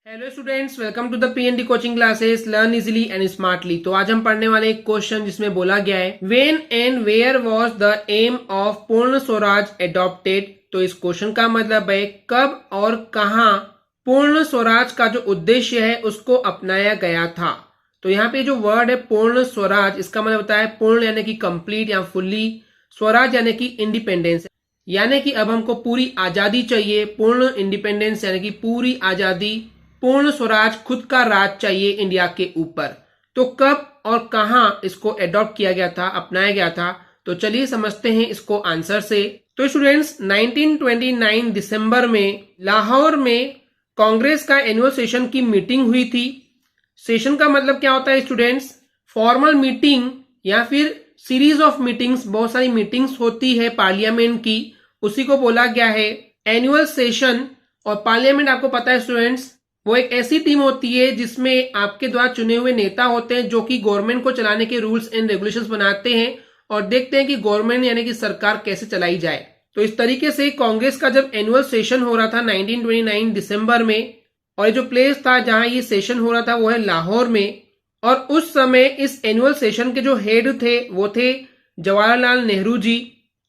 Hello students, welcome to the PND coaching classes learn easily and smartly. तो आज हम पढ़ने वाले एक क्वेश्चन जिसमें बोला गया है when and where was the aim of Purna Swaraj adopted. तो इस क्वेश्चन का मतलब है कब और कहां पूर्ण स्वराज का जो उद्देश्य है उसको अपनाया गया था। तो यहाँ पे जो वर्ड है पूर्ण स्वराज, इसका मतलब होता है पूर्ण यानी कि कंप्लीट या फुल्ली, स्वराज यानी कि इंडिपेंडेंस, यानी कि अब हमको पूरी आजादी चाहिए। पूर्ण इंडिपेंडेंस यानी कि पूरी आजादी, पूर्ण स्वराज, खुद का राज चाहिए इंडिया के ऊपर। तो कब और कहां इसको एडॉप्ट किया गया था, अपनाया गया था, तो चलिए समझते हैं इसको आंसर से। तो स्टूडेंट्स 1929 दिसंबर में लाहौर में कांग्रेस का एनुअल सेशन की मीटिंग हुई थी। सेशन का मतलब क्या होता है स्टूडेंट्स? फॉर्मल मीटिंग या फिर सीरीज ऑफ मीटिंग्स, बहुत सारी मीटिंग्स होती है पार्लियामेंट की, उसी को बोला गया है एनुअल सेशन। और पार्लियामेंट आपको पता है स्टूडेंट्स, वो एक ऐसी टीम होती है जिसमें आपके द्वारा चुने हुए नेता होते हैं जो कि गवर्नमेंट को चलाने के रूल्स एंड रेगुलेशंस बनाते हैं और देखते हैं कि गवर्नमेंट यानी कि सरकार कैसे चलाई जाए। तो इस तरीके से कांग्रेस का जब एनुअल सेशन हो रहा था 1929 दिसंबर में, और ये जो प्लेस था जहां ये सेशन हो रहा था वो है लाहौर में। और उस समय इस एनुअल सेशन के जो हेड थे वो थे जवाहरलाल नेहरू जी।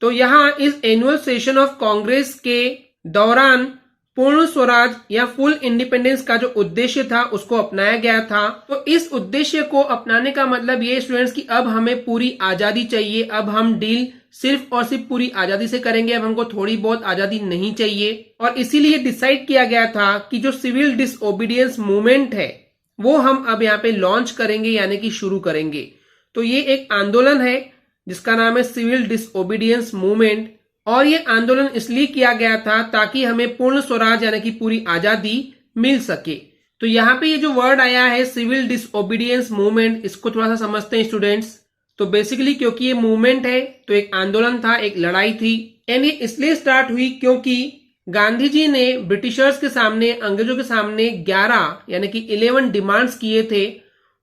तो यहाँ इस एनुअल सेशन ऑफ कांग्रेस के दौरान पूर्ण स्वराज या फुल इंडिपेंडेंस का जो उद्देश्य था उसको अपनाया गया था। तो इस उद्देश्य को अपनाने का मतलब ये स्टूडेंट्स कि अब हमें पूरी आजादी चाहिए, अब हम डील सिर्फ और सिर्फ पूरी आजादी से करेंगे, अब हमको थोड़ी बहुत आजादी नहीं चाहिए। और इसीलिए डिसाइड किया गया था कि जो सिविल डिसओबीडियंस मूवमेंट है वो हम अब यहाँ पे लॉन्च करेंगे यानी कि शुरू करेंगे। तो ये एक आंदोलन है जिसका नाम है सिविल डिसओबीडियंस मूवमेंट। और ये आंदोलन इसलिए किया गया था ताकि हमें पूर्ण स्वराज यानी कि पूरी आजादी मिल सके। तो यहाँ पे ये जो वर्ड आया है सिविल डिसओबीडियंस मूवमेंट, इसको थोड़ा सा समझते हैं स्टूडेंट्स। तो बेसिकली क्योंकि ये मूवमेंट है तो एक आंदोलन था, एक लड़ाई थी, एंड ये इसलिए स्टार्ट हुई क्योंकि गांधी जी ने ब्रिटिशर्स के सामने, अंग्रेजों के सामने 11 यानी कि 11 डिमांड्स किए थे।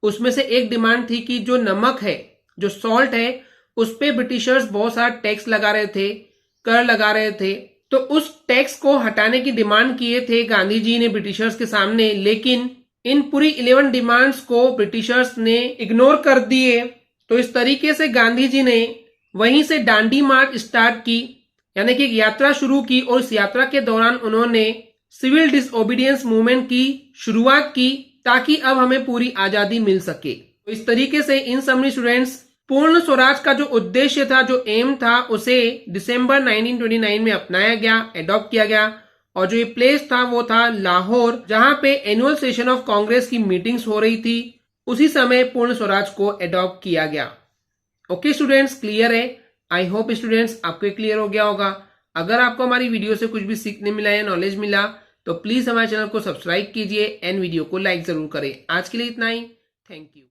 उसमें से एक डिमांड थी कि जो नमक है, जो सॉल्ट है, उस पर ब्रिटिशर्स बहुत सारा टैक्स लगा रहे थे, कर लगा रहे थे। तो उस टैक्स को हटाने की डिमांड किए थे गांधी जी ने ब्रिटिशर्स के सामने, लेकिन इन पूरी 11 डिमांड्स को ब्रिटिशर्स ने इग्नोर कर दिए। तो इस तरीके से गांधी जी ने वहीं से दांडी मार्च स्टार्ट की, यानी कि एक यात्रा शुरू की, और इस यात्रा के दौरान उन्होंने सिविल डिसओबीडियंस मूवमेंट की शुरुआत की ताकि अब हमें पूरी आजादी मिल सके। तो इस तरीके से इन समरी स्टूडेंट्स पूर्ण स्वराज का जो उद्देश्य था, जो एम था, उसे दिसंबर 1929 में अपनाया गया, एडॉप्ट किया गया। और जो ये प्लेस था वो था लाहौर, जहां पे एनुअल सेशन ऑफ कांग्रेस की मीटिंग्स हो रही थी। उसी समय पूर्ण स्वराज को एडॉप्ट किया गया। ओके स्टूडेंट्स, क्लियर है? आई होप स्टूडेंट्स आपको क्लियर हो गया होगा। अगर आपको हमारी वीडियो से कुछ भी सीखने मिला या नॉलेज मिला तो प्लीज हमारे चैनल को सब्सक्राइब कीजिए एंड वीडियो को लाइक जरूर करें। आज के लिए इतना ही, थैंक यू।